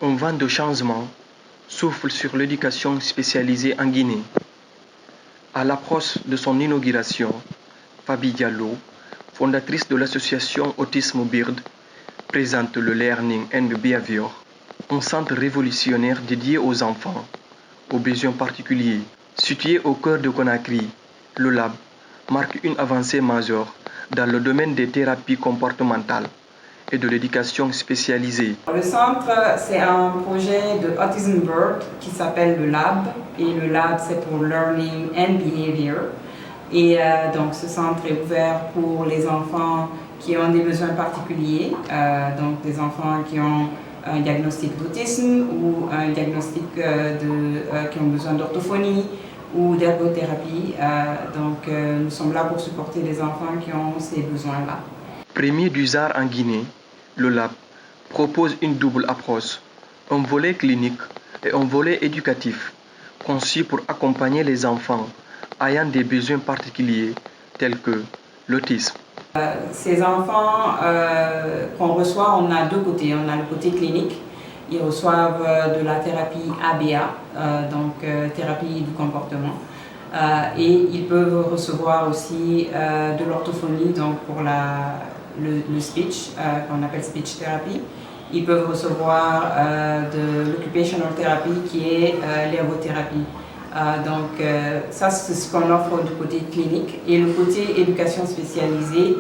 Un vent de changement souffle sur l'éducation spécialisée en Guinée. À l'approche de son inauguration, Fabi Diallo, fondatrice de l'association Autisme Bird, présente le Learning and Behavior, un centre révolutionnaire dédié aux enfants, aux besoins particuliers. Situé au cœur de Conakry, le lab marque une avancée majeure dans le domaine des thérapies comportementales et de l'éducation spécialisée. Le centre, c'est un projet de Autism Bird qui s'appelle le lab, et le lab c'est pour Learning and Behavior. Et donc ce centre est ouvert pour les enfants qui ont des besoins particuliers, donc des enfants qui ont un diagnostic d'autisme ou un diagnostic qui ont besoin d'orthophonie ou d'ergothérapie. Nous sommes là pour supporter les enfants qui ont ces besoins-là. Premier du genre en Guinée, le lab propose une double approche, un volet clinique et un volet éducatif, conçu pour accompagner les enfants ayant des besoins particuliers tels que l'autisme. Ces enfants qu'on reçoit, on a deux côtés. On a le côté clinique. Ils reçoivent de la thérapie ABA, thérapie du comportement. Et ils peuvent recevoir aussi de l'orthophonie, donc pour le speech, qu'on appelle speech therapy. Ils peuvent recevoir de l'occupational therapy, qui est l'ergothérapie. Ça, c'est ce qu'on offre du côté clinique. Et le côté éducation spécialisée,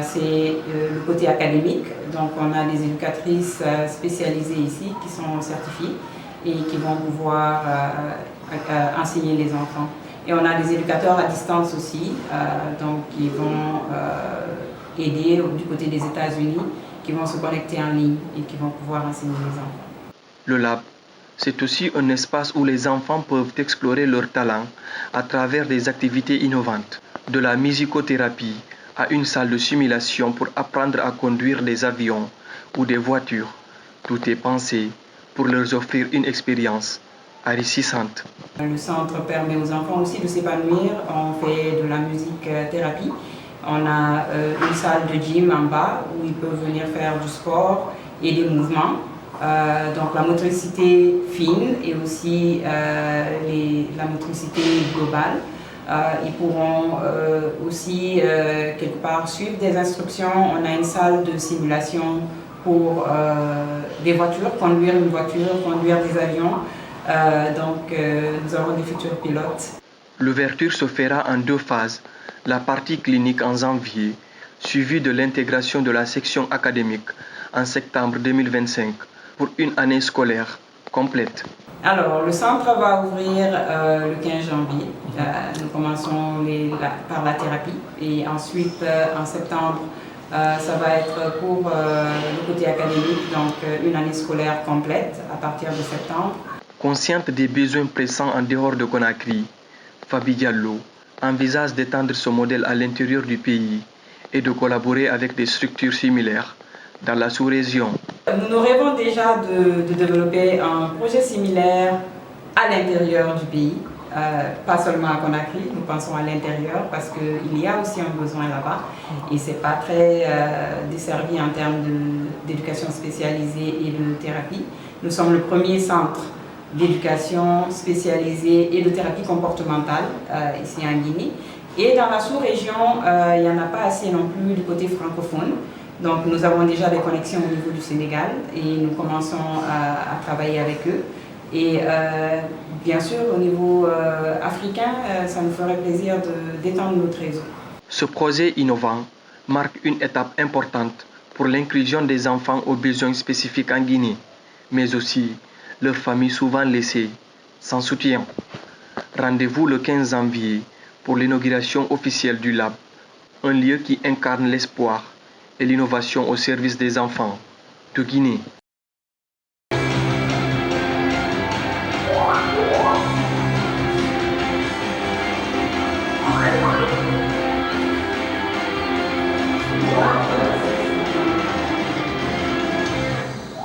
c'est le côté académique. Donc on a des éducatrices spécialisées ici qui sont certifiées et qui vont pouvoir enseigner les enfants. Et on a des éducateurs à distance aussi, qui vont aider du côté des États-Unis, qui vont se connecter en ligne et qui vont pouvoir enseigner les enfants. Le lab, c'est aussi un espace où les enfants peuvent explorer leurs talents à travers des activités innovantes, de la musicothérapie à une salle de simulation pour apprendre à conduire des avions ou des voitures. Tout est pensé pour leur offrir une expérience enrichissante. Le centre permet aux enfants aussi de s'épanouir. On fait de la musique thérapie. On a une salle de gym en bas où ils peuvent venir faire du sport et des mouvements. Donc la motricité fine et aussi la motricité globale. Ils pourront aussi quelque part suivre des instructions. On a une salle de simulation pour des voitures, conduire une voiture, conduire des avions. Nous avons des futurs pilotes. L'ouverture se fera en deux phases. La partie clinique en janvier, suivie de l'intégration de la section académique en septembre 2025 pour une année scolaire complète. Alors, le centre va ouvrir le 15 janvier. Nous commençons par la thérapie et ensuite, en septembre, ça va être pour le côté académique, donc une année scolaire complète à partir de septembre. Consciente des besoins pressants en dehors de Conakry, Fabi Diallo envisage d'étendre ce modèle à l'intérieur du pays et de collaborer avec des structures similaires dans la sous-région. Nous rêvons déjà de développer un projet similaire à l'intérieur du pays, pas seulement à Conakry, nous pensons à l'intérieur parce qu'il y a aussi un besoin là-bas et ce n'est pas très desservi en termes d'éducation spécialisée et de thérapie. Nous sommes le premier centre d'éducation spécialisée et de thérapie comportementale ici en Guinée. Et dans la sous-région, il n'y en a pas assez non plus du côté francophone. Donc nous avons déjà des connexions au niveau du Sénégal et nous commençons à travailler avec eux. Et bien sûr, au niveau africain, ça nous ferait plaisir d'étendre notre réseau. Ce projet innovant marque une étape importante pour l'inclusion des enfants aux besoins spécifiques en Guinée, mais aussi leurs familles souvent laissées sans soutien. Rendez-vous le 15 janvier pour l'inauguration officielle du lab, un lieu qui incarne l'espoir et l'innovation au service des enfants de Guinée.